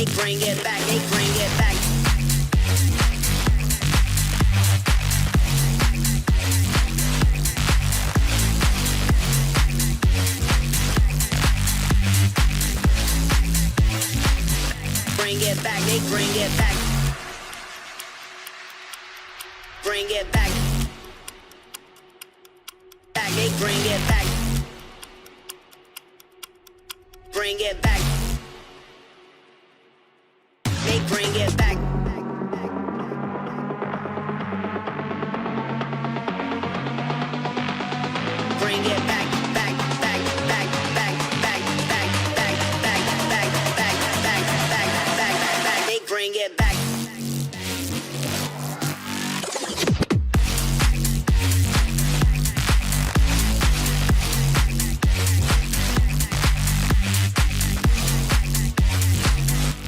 bring it back, they bring it back. Bring it back, they bring it back. Bring it back. Back, they bring it back. Bring it back. They bring it back. Bring it back, back, back, back, back, back, back, back, back, back, back, back, back, back, back. They bring it back.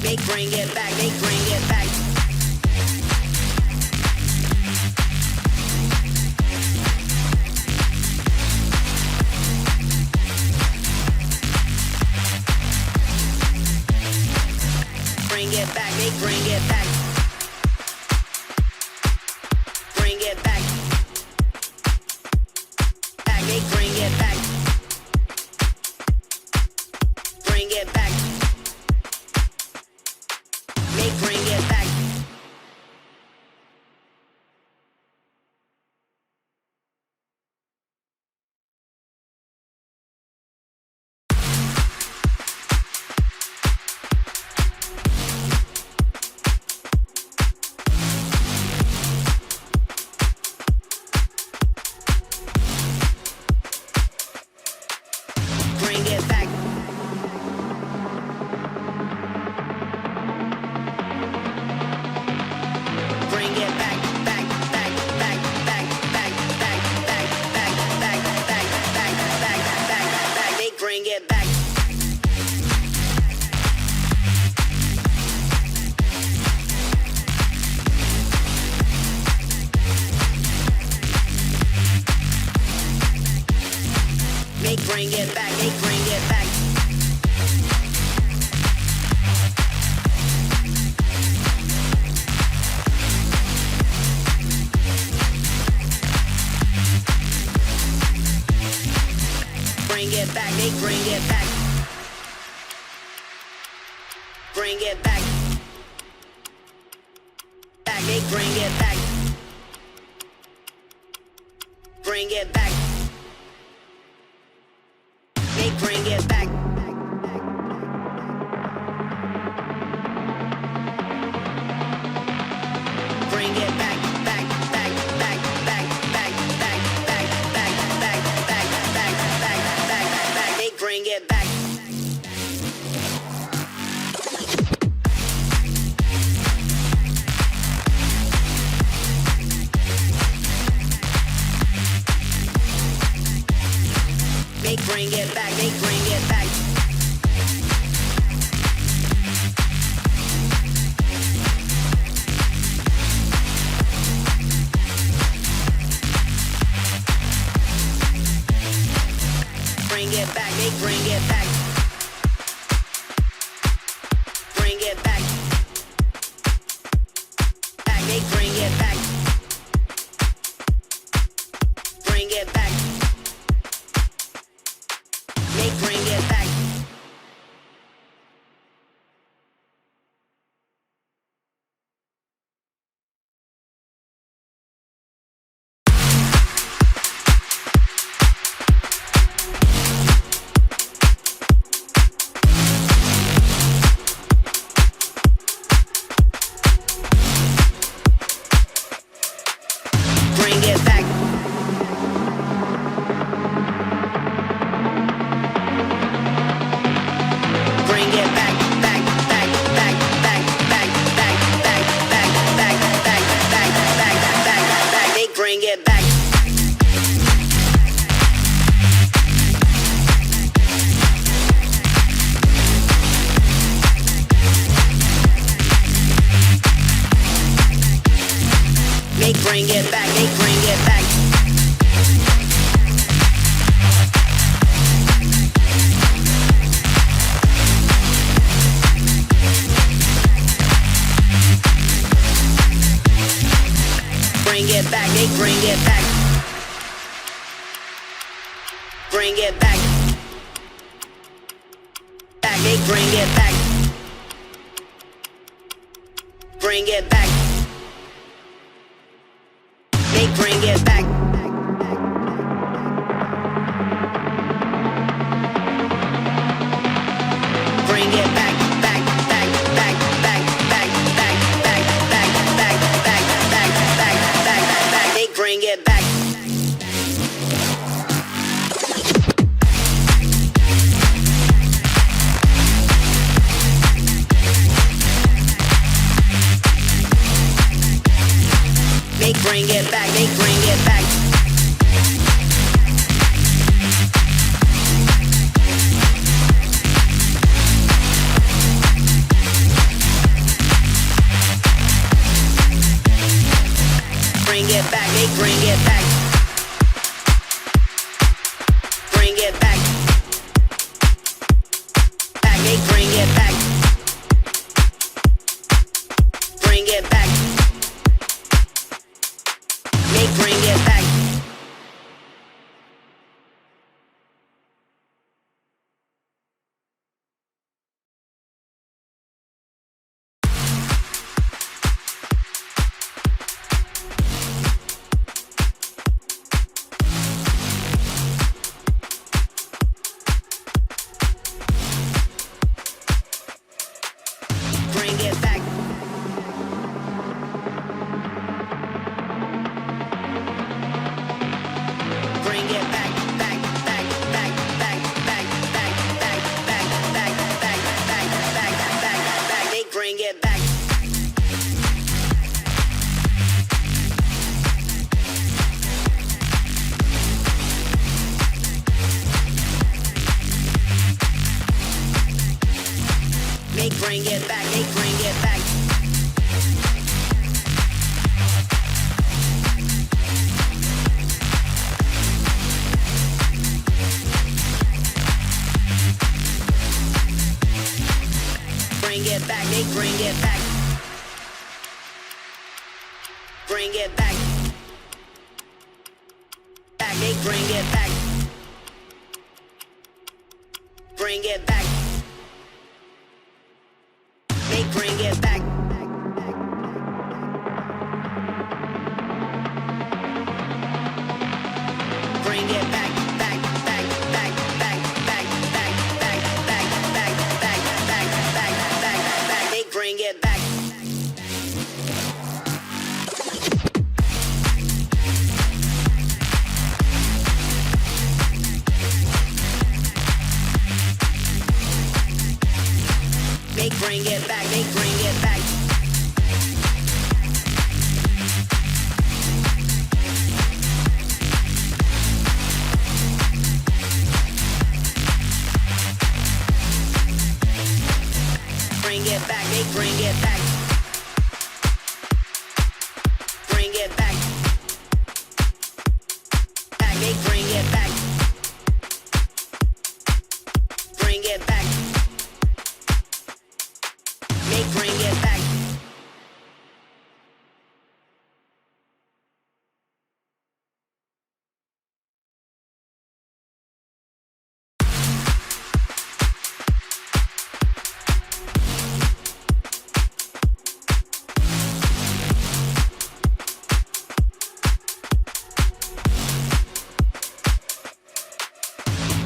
They bring it back, they bring it back. Bring it back, they bring it back. Bring it back. Back, they bring it back. Bring it back. They bring it back. Bring it back. Bring it back, back, back, back, back, back, back, back, back, back, back, back, back, back, back. They bring it back. They bring it back, they bring it back. Bring it back, they bring it back. Bring it back. Back, they bring it back. Bring it back. They bring it back. Bring it back, back, back, back, back, back, back, back, back, back, back, back, back, back, back. They bring it back. They bring it back, they bring it back. Bring it back, they bring it back. Bring it back. Back, they bring it back. Bring it back. They bring it back. Bring it back. Bring it back, back, back, back, back, back, back, back, back, back, back, back, back, back, back. They bring it back. They bring it back, they bring it back. bring it back, they bring it back. Bring it back. Back, they bring it back. Bring it back. They bring it back. Bring it back, back, back, back, back, back, back, back, back, back, back, back, back, back, back. They bring it back. They bring it back, they bring it back. Bring it back, they bring it back. Bring it back. Back, they bring it back. Bring it back. They bring it back. Bring it back. Bring it back, back, back, back, back, back, back, back, back, back, back, back, back, back, back. They bring it back. They bring it back, they bring it back. Bring it back, they bring it back. Bring it back. Back, they bring it back. Bring it back. They bring it back. Bring it back, back, back, back, back, back, back, back, back, back, back, back, back, back, back. They bring it back. They bring it back, they bring it back. Bring it back, they bring it back. Bring it back. Back, they bring it back. Bring it back. They bring it back.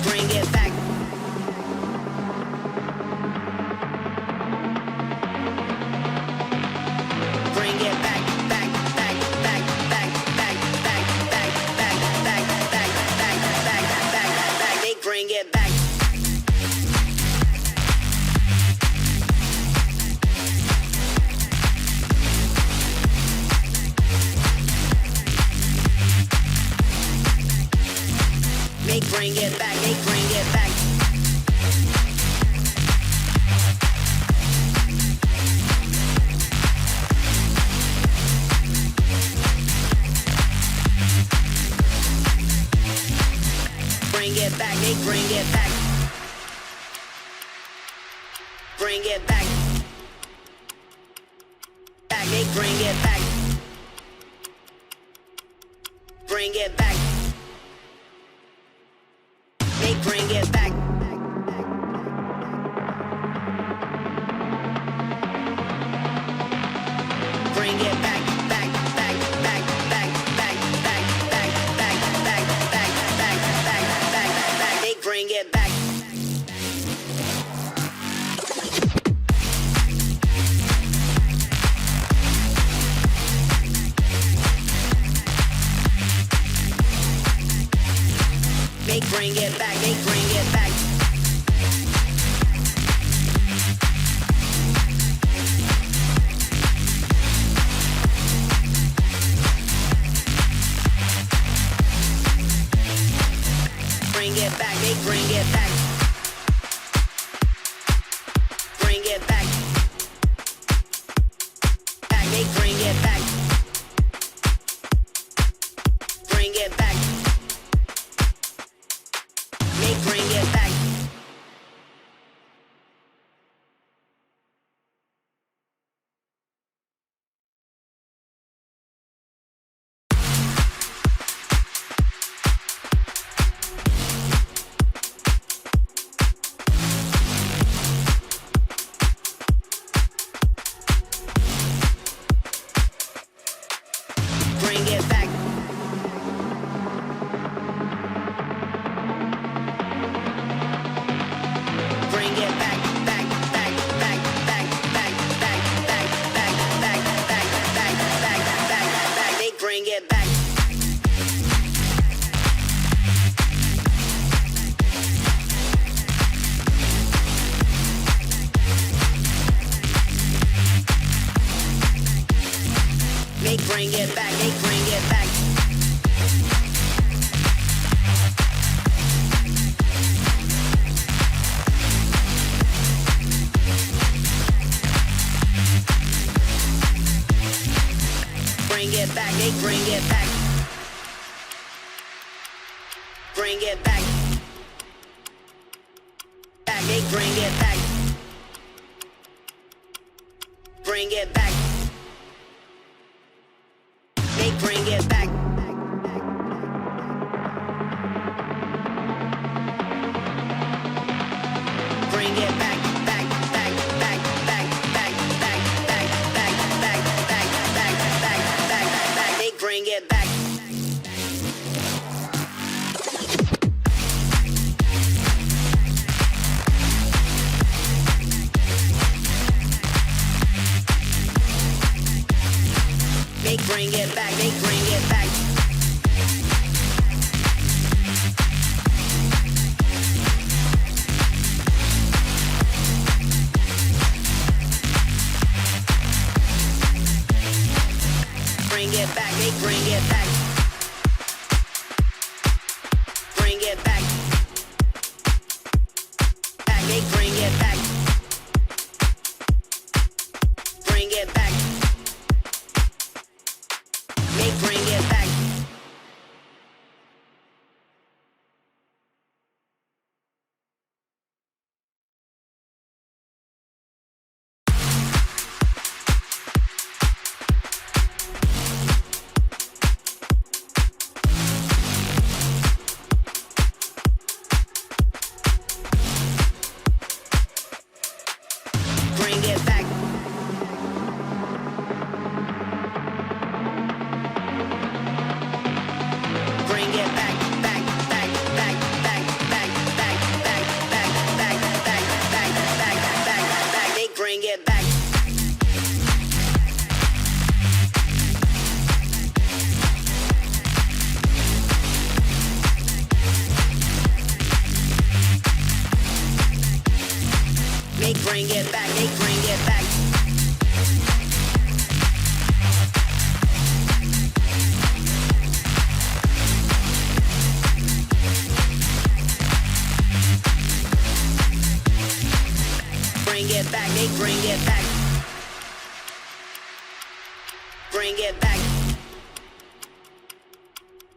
Bring it back. Bring it back, back, back, back, back, back, back, back, back, back, back, back, back, back, back. They bring it back. They bring it back, they bring it back. Bring it back, they bring it back. Bring it back. Back, they bring it back. bring it back. They bring it back. Bring it back, back, back, back, back, back, back, back, back, back, back, back, back, back, back. They bring it back. They bring it back, they bring it back. Bring it back, they bring it back. Bring it back. Back, they bring it back. Bring it back. They bring it back. Bring it back. Bring it back, back, back, back, back, back, back, back, back, back, back, back, back, back, back. They bring it back. They bring it back, they bring it back. Bring it back, they bring it back. Bring it back. Back, they bring it back. Bring it back. They bring it back. Bring it back, back, back, back, back, back, back, back, back, back, back, back, back, back, back. They bring it back. They bring it back, they bring it back. Bring it back, they bring it back. Bring it back. Back, they bring it back. Bring it back. They bring it back. Bring it back. Bring it back, back, back, back, back, back, back, back, back, back, back, back, back, back, back. They bring it back. They bring it back, they bring it back. Bring it back, they bring it back. Bring it back.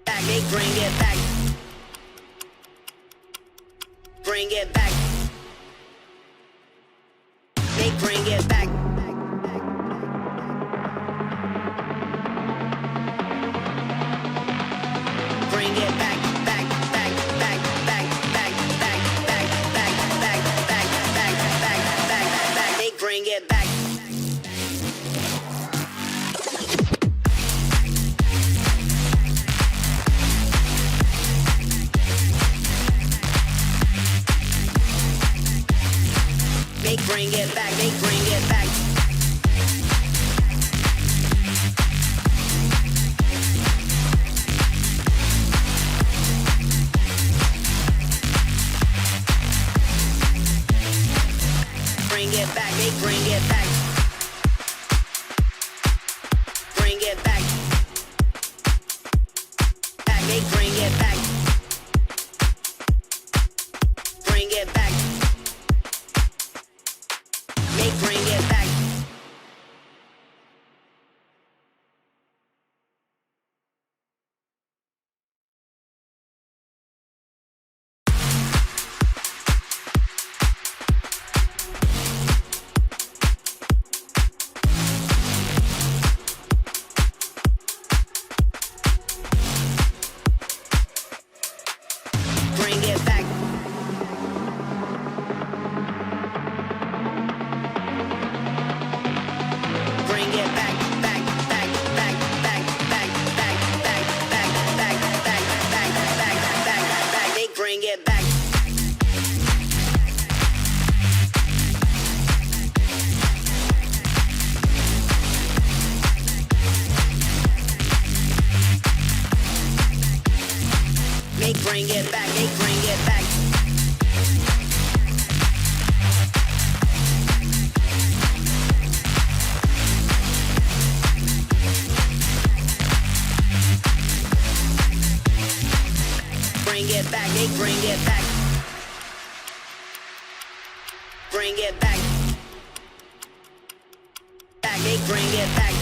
Back, they bring it back. Bring it back. They bring it back. They bring it back, they bring it back. Bring it back, they bring it back. Bring it back. Back, they bring it back. Bring it back. They bring it back. Bring it back. Bring it back, back, back, back, back, back, back, back, back, back, back, back, back, back, back. They bring it back. They bring it back, they bring it back. Bring it back, they bring it back. Bring it back. Back, they bring it back.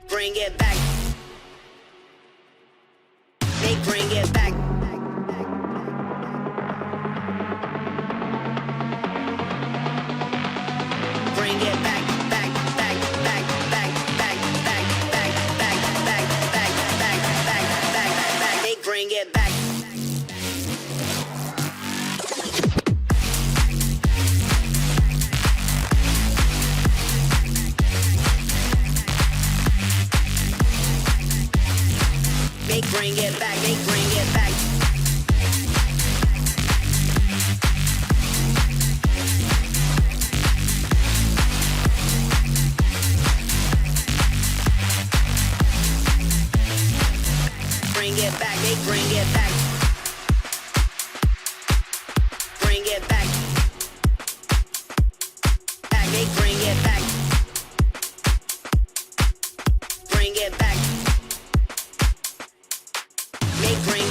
Bring it back. They bring it back. Bring it back, back, back, back, back, back, back, back, back, back, back, back, back, back, back. They bring it back. They bring it back, they bring it back. Bring it back, they bring it back. Bring it back. Back, they bring it back. Bring it back. They bring